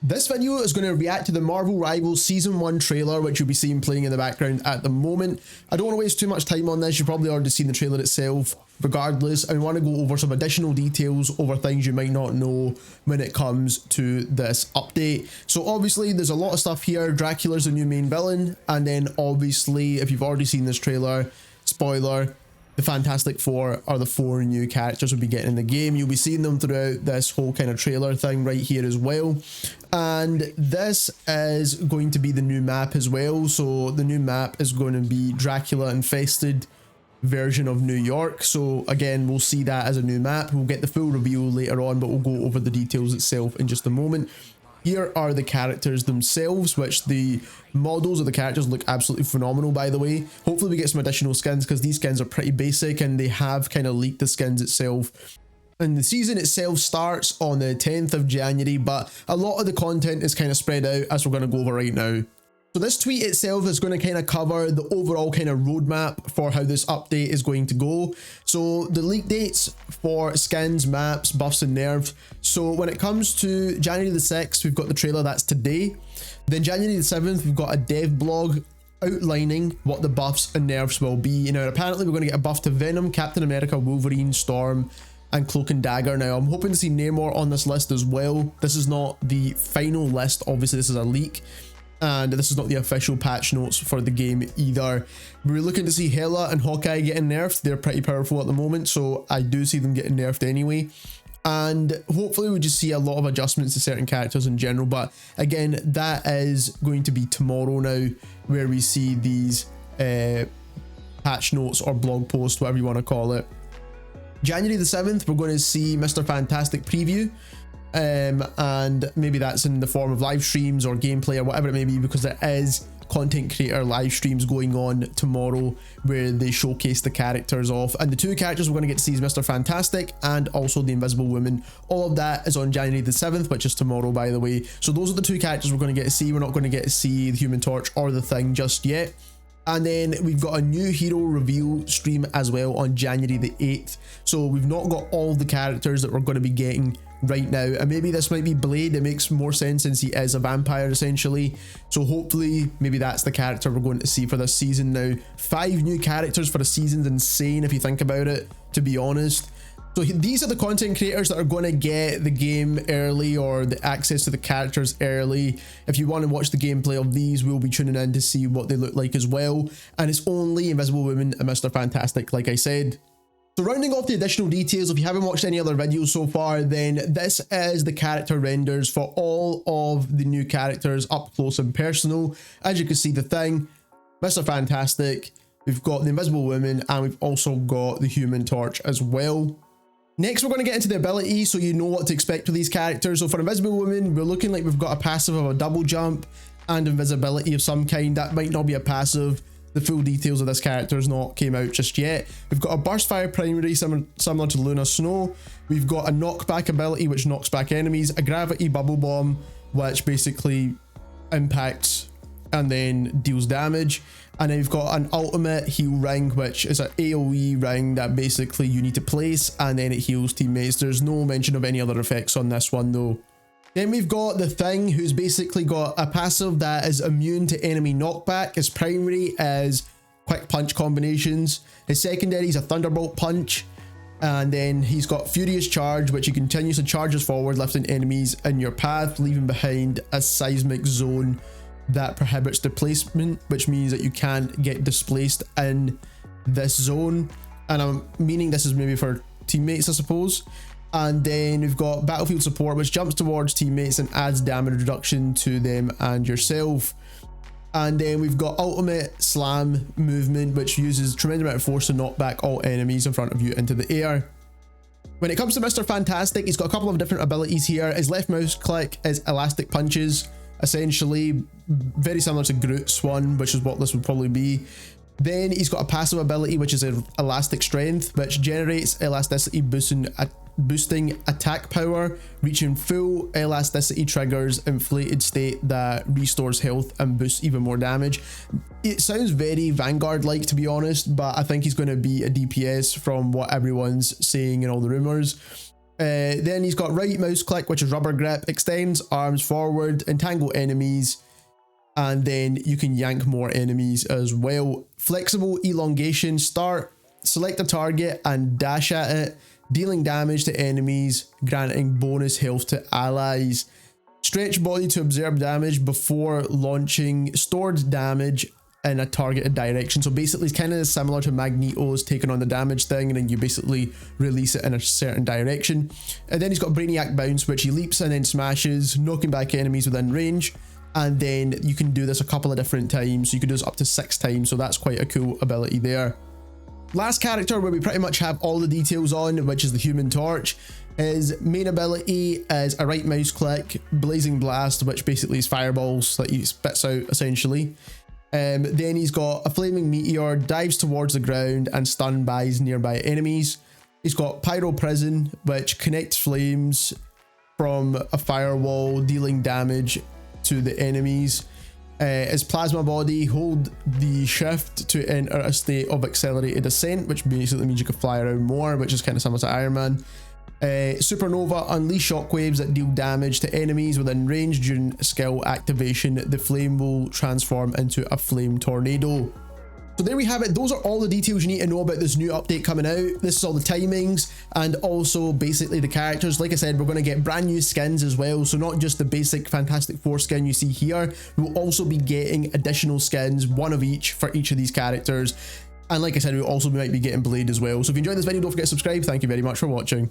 This video is going to react to the Marvel Rivals Season 1 trailer, which you'll be seeing playing in the background at the moment. I don't want to waste too much time on this, you've probably already seen the trailer itself. Regardless, I want to go over some additional details over things you might not know when it comes to this update. So obviously there's a lot of stuff here. Dracula's the new main villain, and then obviously if you've already seen this trailer, spoiler, the Fantastic Four are the 4 new characters we'll be getting in the game. You'll be seeing them throughout this whole kind of trailer thing right here as well. And this is going to be the new map as well. So the new map is going to be Dracula infested version of New York. So again, we'll see that as a new map. We'll get the full reveal later on, but we'll go over the details itself in just a moment. Here are the characters themselves, which the models of the characters look absolutely phenomenal, by the way. Hopefully we get some additional skins, because these skins are pretty basic and they have kind of leaked the skins itself. And the season itself starts on the 10th of January, but a lot of the content is kind of spread out, as we're going to go over right now. So this tweet itself is going to kind of cover the overall kind of roadmap for how this update is going to go. So the leak dates for skins, maps, buffs and nerfs. So when it comes to January the 6th, we've got the trailer, that's today. Then January the 7th, we've got a dev blog outlining what the buffs and nerfs will be. Now apparently we're going to get a buff to Venom, Captain America, Wolverine, Storm and Cloak and Dagger. Now I'm hoping to see Namor on this list as well. This is not the final list, obviously this is a leak. And this is not the official patch notes for the game either. We're looking to see Hela and Hawkeye getting nerfed. They're pretty powerful at the moment, so I do see them getting nerfed anyway. And hopefully we just see a lot of adjustments to certain characters in general. But again, that is going to be tomorrow now, where we see these patch notes or blog posts, whatever you want to call it. January the 7th, we're going to see Mr. Fantastic preview. And maybe that's in the form of live streams or gameplay or whatever it may be, because there is content creator live streams going on tomorrow where they showcase the characters off. And the 2 characters we're going to get to see is Mr. Fantastic and also the Invisible Woman. All of that is on January the 7th, which is tomorrow, by the way. So those are the 2 characters we're going to get to see. We're not going to get to see the Human Torch or the Thing just yet. And then we've got a new hero reveal stream as well on January the 8th. So we've not got all the characters that we're going to be getting right now, and maybe this might be Blade. It makes more sense since he is a vampire essentially. So hopefully maybe that's the character we're going to see for this season. Now 5 new characters for a season's insane if you think about it, to be honest. So these are the content creators that are going to get the game early, or the access to the characters early. If you want to watch the gameplay of these, we'll be tuning in to see what they look like as well. And it's only Invisible Woman and Mr. Fantastic, like I said. So rounding off the additional details, if you haven't watched any other videos so far, then this is the character renders for all of the new characters up close and personal. As you can see, the Thing, Mr. Fantastic, we've got the Invisible Woman, and we've also got the Human Torch as well. Next, we're going to get into the ability, so you know what to expect with these characters. So for Invisible Woman, we're looking like we've got a passive of a double jump and invisibility of some kind. That might not be a passive. The full details of this character has not came out just yet. We've got a burst fire primary similar to Luna Snow. We've got a knockback ability which knocks back enemies, a gravity bubble bomb which basically impacts and then deals damage, and then we've got an ultimate heal ring, which is an AoE ring that basically you need to place and then it heals teammates. There's no mention of any other effects on this one though. Then we've got the Thing, who's basically got a passive that is immune to enemy knockback. His primary is quick punch combinations. His secondary is a thunderbolt punch. And then he's got Furious Charge, which he continuously charges forward, lifting enemies in your path, leaving behind a seismic zone that prohibits displacement, which means that you can't get displaced in this zone. And I'm meaning this is maybe for teammates, I suppose. And then we've got Battlefield Support, which jumps towards teammates and adds damage reduction to them and yourself. And then we've got Ultimate Slam movement, which uses tremendous amount of force to knock back all enemies in front of you into the air. When it comes to Mr. Fantastic, he's got a couple of different abilities here. His left mouse click is elastic punches, essentially very similar to Groot's one, which is what this would probably be. Then he's got a passive ability, which is elastic strength, which generates elasticity boosting attack power, reaching full elasticity triggers inflated state that restores health and boosts even more damage. It sounds very Vanguard like, to be honest, but I think he's going to be a DPS from what everyone's saying and all the rumors. Then he's got right mouse click, which is rubber grip, extends arms forward, entangle enemies, and then you can yank more enemies as well. Flexible elongation, start, select a target and dash at it, dealing damage to enemies, granting bonus health to allies. Stretch body to absorb damage before launching stored damage in a targeted direction. So basically it's kind of similar to Magneto's taking on the damage thing, and then you basically release it in a certain direction. And then he's got Brainiac Bounce, which he leaps and then smashes, knocking back enemies within range. And then you can do this a couple of different times. So you can do this up to 6 times. So that's quite a cool ability there. Last character where we pretty much have all the details on, which is the Human Torch. His main ability is a right mouse click, Blazing Blast, which basically is fireballs that he spits out essentially. Then he's got a Flaming Meteor, dives towards the ground and stun buys nearby enemies. He's got Pyro Prison, which connects flames from a firewall, dealing damage to the enemies. His Plasma Body, hold the shift to enter a state of accelerated ascent, which basically means you can fly around more, which is kind of similar to Iron Man. Supernova, unleash shockwaves that deal damage to enemies within range. During skill activation, the flame will transform into a flame tornado. So there we have it. Those are all the details you need to know about this new update coming out. This is all the timings and also basically the characters. Like I said, we're going to get brand new skins as well. So not just the basic Fantastic Four skin you see here. We'll also be getting additional skins, one of each for each of these characters. And like I said, we also might be getting Blade as well. So if you enjoyed this video, don't forget to subscribe. Thank you very much for watching.